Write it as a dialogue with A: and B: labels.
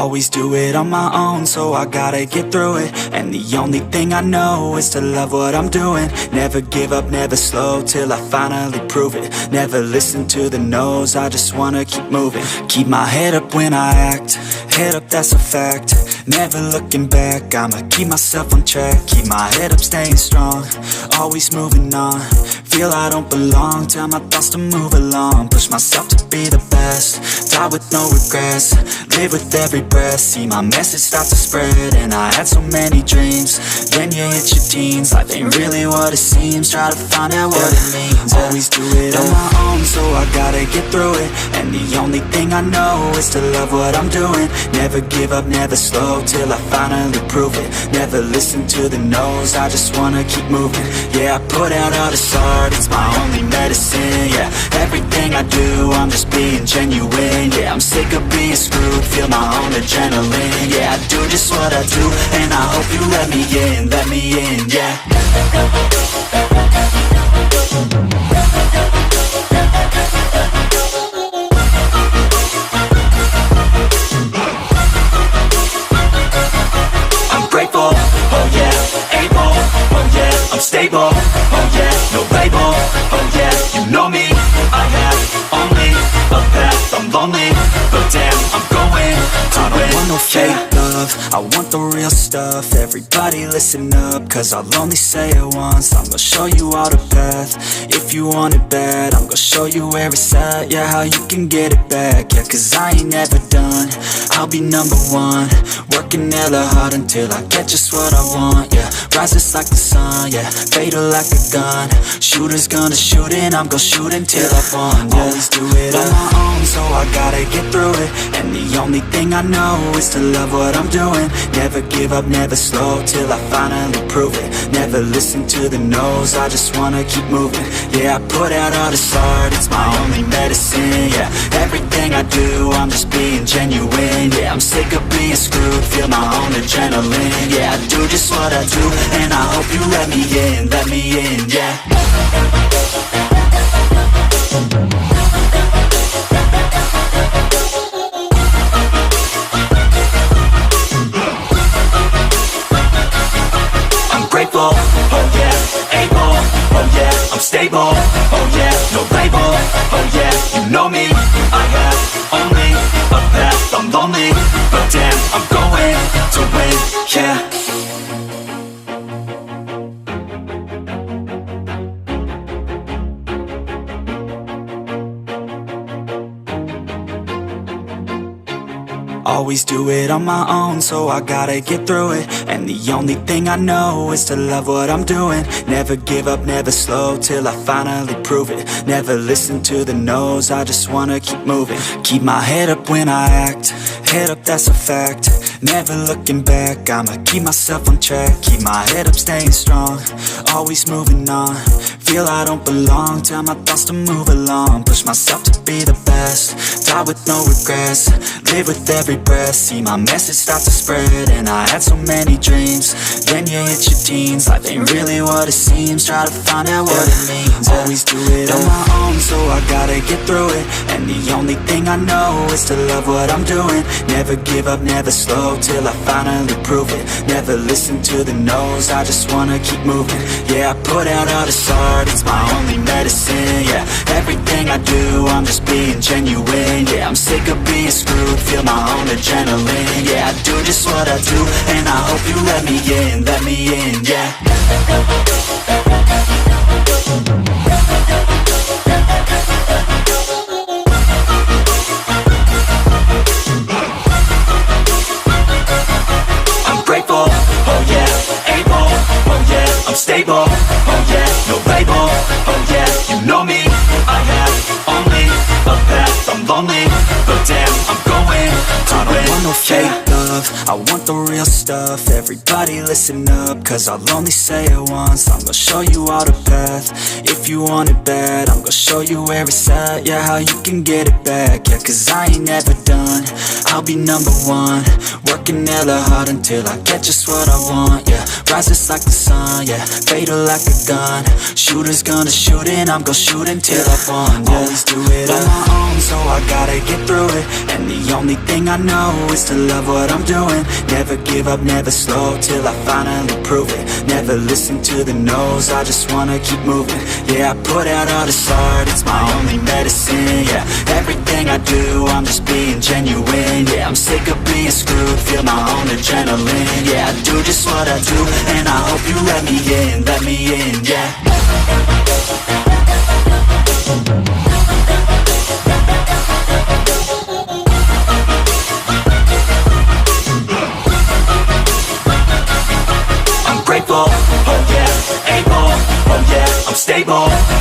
A: Always do it on my own, so I gotta get through it. And the only thing I know is to love what I'm doing. Never give up, never slow, till I finally prove it. Never listen to the no's, I just wanna keep moving. Keep my head up when I act, head up, that's a fact. Never looking back, I'ma keep myself on track. Keep my head up, staying strong, always moving on. Feel I don't belong, tell my thoughts to move along. Push myself to be the best, die with no regrets. Live with every breath, see my message start to spread. And I had so many dreams, then you hit your teens. Life ain't really what it seems, try to find out what it means. Always do it on my own, so I gotta get through it. And the only thing I know is to love what I'm doing. Never give up, never slow, till I finally prove it. Never listen to the no's, I just wanna keep moving. Yeah, I put out all this art, it's my only medicine. Yeah, everything I do, I'm just being genuine. Yeah, I'm sick of being screwed, feel my own adrenaline. Yeah, I do just what I do, and I hope you let me in, yeah. I'm grateful, oh yeah, able, oh yeah, I'm stable, oh yeah, no label, oh yeah, you know me, I have only a path, I'm lonely, but damn, I'm going to win. I don't want no fake love, I want the real stuff. Everybody listen up, cause I'll only say it once. I'm gonna show you all the path, if you want it bad. I'm gonna show you where it's at, yeah, how you can get it back. Yeah, cause I ain't never done, I'll be number one. Working hella hard until I get just what I want, yeah. Rises like the sun, yeah, fatal like a gun. Shooter's gonna shoot and I'm gonna shoot until I won, yeah. Always do it on my own, so I gotta get through it. And the only thing I know is to love what I'm doing. Never give up, never slow, till I finally prove it. Never listen to the no's, I just wanna keep moving. Yeah, I put out all this art, it's my only medicine. Yeah, everything I do, I'm just being genuine. Yeah, I'm sick of being screwed, feel my own adrenaline. Yeah, I do just what I do, and I hope you let me in, yeah. Grateful, oh yeah, able, oh yeah, I'm stable, oh yeah, no label, oh yeah, you know me, I have only a path, I'm lonely, but damn, I'm going to win, yeah. Always do it on my own, so I gotta get through it. And the only thing I know is to love what I'm doing. Never give up, never slow, till I finally prove it. Never listen to the no's, I just wanna keep moving. Keep my head up when I act, head up, that's a fact. Never looking back, I'ma keep myself on track. Keep my head up, staying strong, always moving on. Feel I don't belong, tell my thoughts to move along. Push myself to be the best, die with no regrets. Live with every breath, see my message start to spread. And I had so many dreams, then you hit your teens. Life ain't really what it seems, try to find out what it means. Always do it on my own, so I gotta get through it. And the only thing I know is to love what I'm doing. Never give up, never slow, till I finally prove it. Never listen to the no's, I just wanna keep moving. Yeah, I put out all this art, it's my only medicine. Yeah, everything I do, I'm just being genuine. Yeah, I'm sick of being screwed, feel my own adrenaline. Yeah, I do just what I do, and I hope you let me in, yeah. I'm grateful, oh yeah, able, oh yeah, I'm stable, oh yeah, no label, oh yeah, you know me, I have only a path, I'm lonely, but damn, I'm going to win. I don't want no fake love, I I want the real stuff, everybody listen up, cause I'll only say it once. I'm gonna show you all the path, if you want it bad. I'm gonna show you where it's at, yeah, how you can get it back. Yeah, cause I ain't never done, I'll be number one. Working hella hard until I get just what I want, yeah. Rises like the sun, yeah, fatal like a gun. Shooters gonna shoot and I'm gonna shoot until I won, yeah. Always do it on my own, so I gotta get through it. And the only thing I know is to love what I'm doing. Never give up, never slow, till I finally prove it. Never listen to the no's, I just wanna keep moving. Yeah, I put out all this art, it's my only medicine, yeah. Everything I do, I'm just being genuine, yeah. I'm sick of being screwed, feel my own adrenaline. Yeah, I do just what I do, and I hope you let me in, yeah. I'm grateful, oh yeah, able, oh yeah, I'm stable.